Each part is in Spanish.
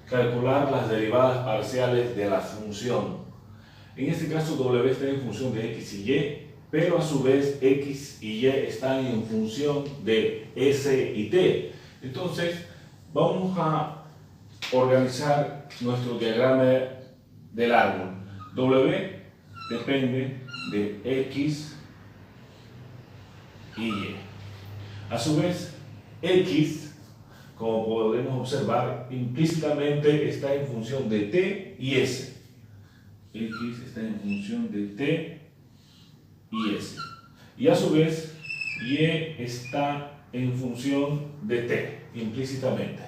calcular las derivadas parciales de la función. En este caso w está en función de x y y, pero a su vez x y y están en función de s y t. Entonces vamos a organizar nuestro diagrama del árbol. W depende de x y y. A su vez x, como podemos observar, implícitamente está en función de t y s. X está en función de t y s. Y a su vez y está en función de t, implícitamente.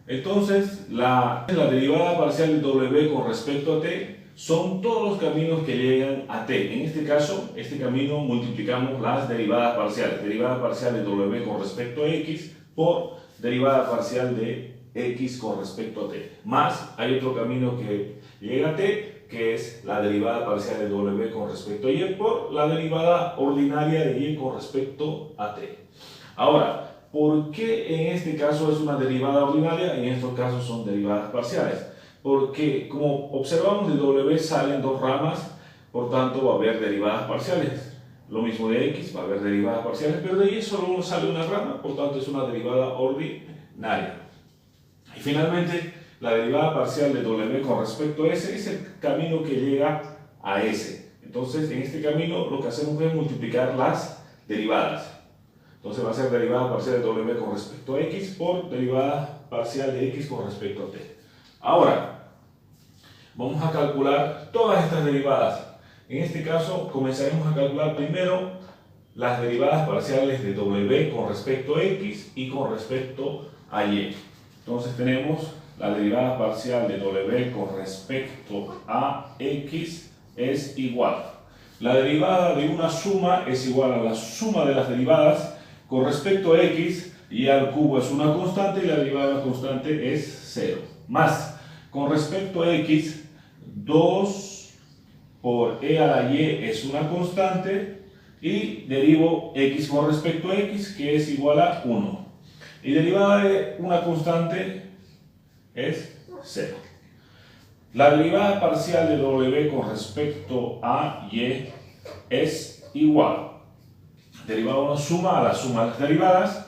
Entonces, la derivada parcial de w con respecto a t son todos los caminos que llegan a t. En este caso, este camino multiplicamos las derivadas parciales. Derivada parcial de w con respecto a x por derivada parcial de x con respecto a t. Más, hay otro camino que llega a t, que es la derivada parcial de w con respecto a y por la derivada ordinaria de y con respecto a t. Ahora, ¿por qué en este caso es una derivada ordinaria? En estos casos son derivadas parciales. Porque, como observamos, de w salen dos ramas, por tanto va a haber derivadas parciales. Lo mismo de x, va a haber derivadas parciales, pero de y solo sale una rama, por tanto es una derivada ordinaria. Y finalmente, la derivada parcial de w con respecto a s es el camino que llega a s. Entonces, en este camino lo que hacemos es multiplicar las derivadas. Entonces va a ser derivada parcial de w con respecto a x por derivada parcial de x con respecto a t. Ahora, vamos a calcular todas estas derivadas. En este caso, comenzaremos a calcular primero las derivadas parciales de w con respecto a x y con respecto a y. Entonces tenemos la derivada parcial de w con respecto a x es igual. La derivada de una suma es igual a la suma de las derivadas con respecto a x, y al cubo es una constante y la derivada de la constante es 0. Más, con respecto a x, 2 por e a la y es una constante y derivo x con respecto a x, que es igual a 1. Y derivada de una constante es 0. La derivada parcial de w con respecto a y es igual. Derivada de una suma a la suma de las derivadas,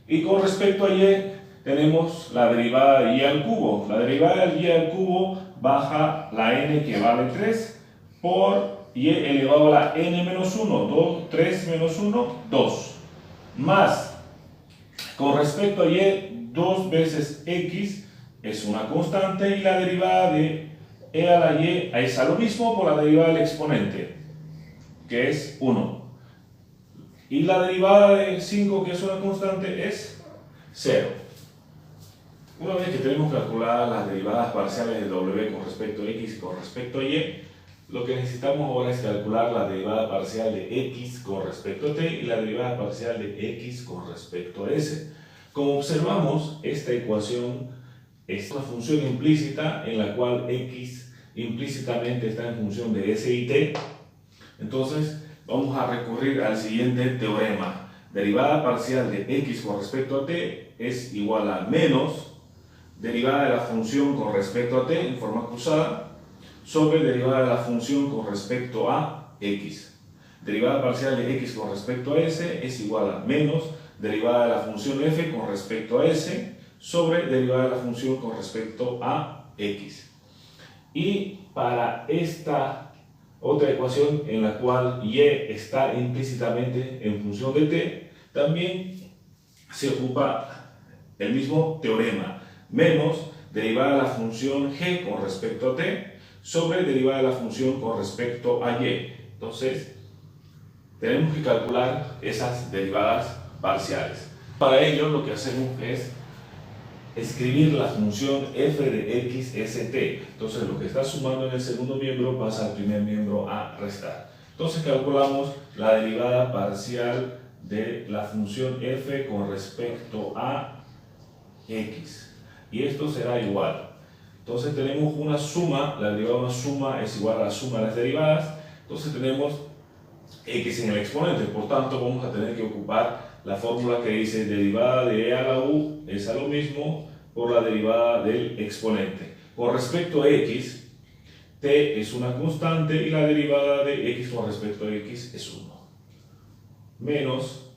y con respecto a y tenemos la derivada de y al cubo. La derivada de y al cubo baja la n, que vale 3, por y elevado a la n menos 1, 3 menos 1, 2. Más, con respecto a y, 2 veces x es una constante, y la derivada de e a la y es a lo mismo por la derivada del exponente, que es 1. Y la derivada de 5, que es una constante, es 0. Una vez que tenemos calculadas las derivadas parciales de w con respecto a x y con respecto a y, lo que necesitamos ahora es calcular la derivada parcial de x con respecto a t y la derivada parcial de x con respecto a s. Como observamos, esta ecuación es una función implícita en la cual x implícitamente está en función de s y t. Entonces, vamos a recurrir al siguiente teorema. Derivada parcial de x con respecto a t es igual a menos derivada de la función con respecto a t en forma cruzada sobre derivada de la función con respecto a x. Derivada parcial de x con respecto a s es igual a menos derivada de la función f con respecto a s sobre derivada de la función con respecto a x. Y para esta otra ecuación en la cual y está implícitamente en función de t, también se ocupa el mismo teorema. Menos derivada de la función g con respecto a t sobre derivada de la función con respecto a y. Entonces, tenemos que calcular esas derivadas parciales. Para ello, lo que hacemos es escribir la función f de x st. Entonces, lo que está sumando en el segundo miembro pasa al primer miembro a restar. Entonces, calculamos la derivada parcial de la función f con respecto a x. Y esto será igual. Entonces, tenemos una suma, la derivada de una suma es igual a la suma de las derivadas. Entonces, tenemos x en el exponente, por tanto, vamos a tener que ocupar la fórmula que dice derivada de e a la u es a lo mismo por la derivada del exponente. Con respecto a x, t es una constante y la derivada de x con respecto a x es 1. Menos,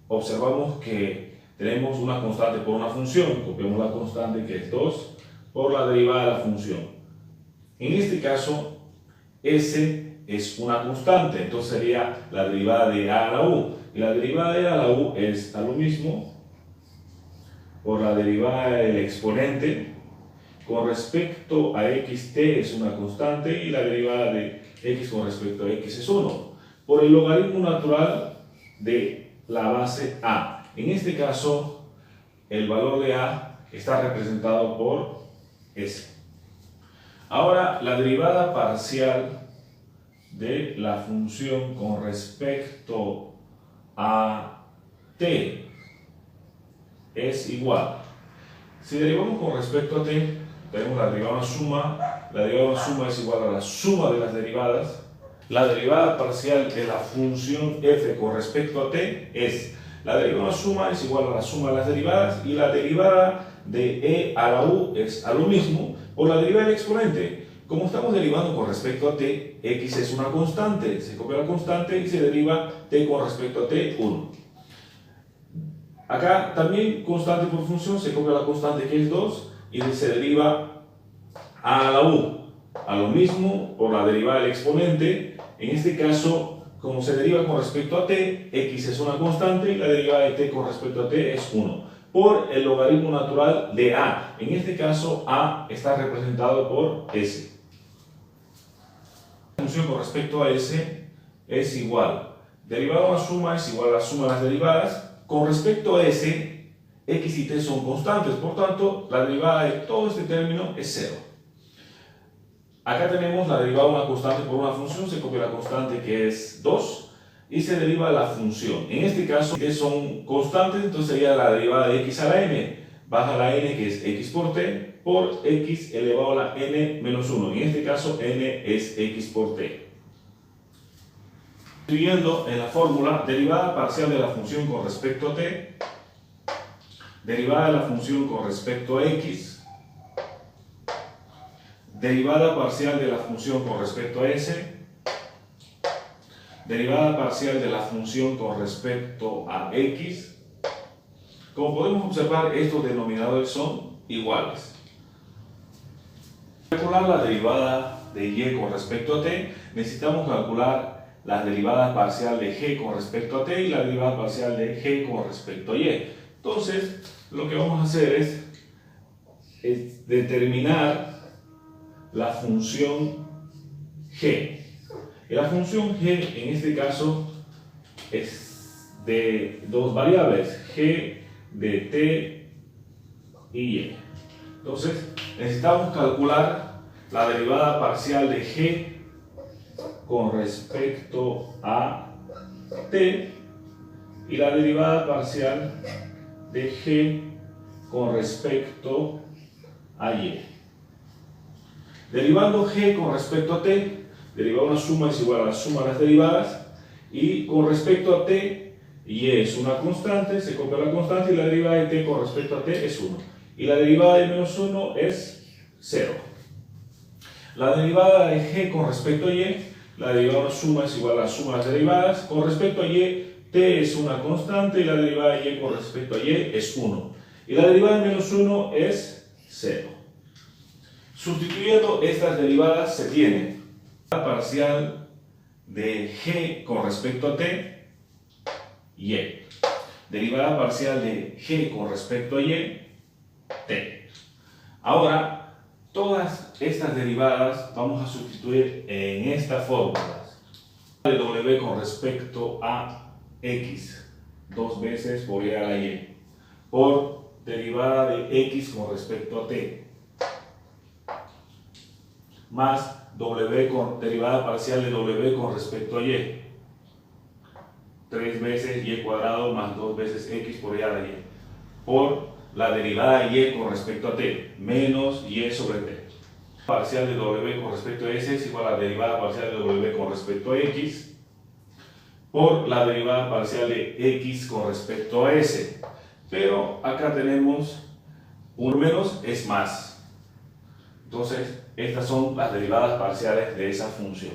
observamos que tenemos una constante por una función, copiamos la constante que es 2 por la derivada de la función. En este caso, s es una constante, entonces sería la derivada de a a la u. Y la derivada de a a la u es a lo mismo por la derivada del exponente con respecto a xt es una constante y la derivada de x con respecto a x es 1 por el logaritmo natural de la base a. En este caso, el valor de a está representado por s. Ahora, la derivada parcial de la función con respecto a t es igual. Si derivamos con respecto a t, tenemos la derivada suma. La derivada suma es igual a la suma de las derivadas. La derivada parcial de la función f con respecto a t es la derivada suma es igual a la suma de las derivadas y la derivada de e a la u es a lo mismo por la derivada del exponente. Como estamos derivando con respecto a t, x es una constante, se copia la constante y se deriva t con respecto a t 1. Acá también constante por función, se copia la constante que es 2 y se deriva a la u, a lo mismo por la derivada del exponente. En este caso, como se deriva con respecto a t, x es una constante y la derivada de t con respecto a t es 1 por el logaritmo natural de a. En este caso, a está representado por s. La función con respecto a s es igual. Derivada de una suma es igual a la suma de las derivadas. Con respecto a s, x y t son constantes, por tanto, la derivada de todo este término es 0. Acá tenemos la derivada de una constante por una función, se copia la constante que es 2 y se deriva la función. En este caso, t son constantes, entonces sería la derivada de x a la n. Baja la n que es x por t por x elevado a la n menos 1. En este caso, n es x por t. Siguiendo en la fórmula, derivada parcial de la función con respecto a t, derivada de la función con respecto a x, derivada parcial de la función con respecto a s, derivada parcial de la función con respecto a x. Como podemos observar, estos denominadores son iguales. Para calcular la derivada de y con respecto a t, necesitamos calcular la derivada parcial de g con respecto a t y la derivada parcial de g con respecto a y. Entonces, lo que vamos a hacer es determinar la función g. Y la función g en este caso es de dos variables, g de t y y. Entonces, necesitamos calcular la derivada parcial de g con respecto a t y la derivada parcial de g con respecto a y. Derivando g con respecto a t, derivada una suma es igual a la suma de las derivadas y con respecto a t, y es una constante, se copia la constante y la derivada de t con respecto a t es 1 y la derivada de menos 1 es 0. La derivada de g con respecto a y, la derivada de una suma es igual a la suma de las derivadas. Con respecto a y, t es una constante y la derivada de y con respecto a y es 1. Y la derivada de menos 1 es 0. Sustituyendo estas derivadas se tiene la parcial de g con respecto a t, y. Derivada parcial de g con respecto a y, t. Ahora, todas estas derivadas vamos a sustituir en estas fórmulas. De w con respecto a x, dos veces por y a la y, por derivada de x con respecto a t, más w con derivada parcial de w con respecto a y, 3 veces y cuadrado más 2 veces x por y a la y, por la derivada de y con respecto a t, menos y sobre t. Parcial de w con respecto a s es igual a la derivada parcial de w con respecto a x, por la derivada parcial de x con respecto a s. Pero acá tenemos 1 menos es más. Entonces, estas son las derivadas parciales de esa función.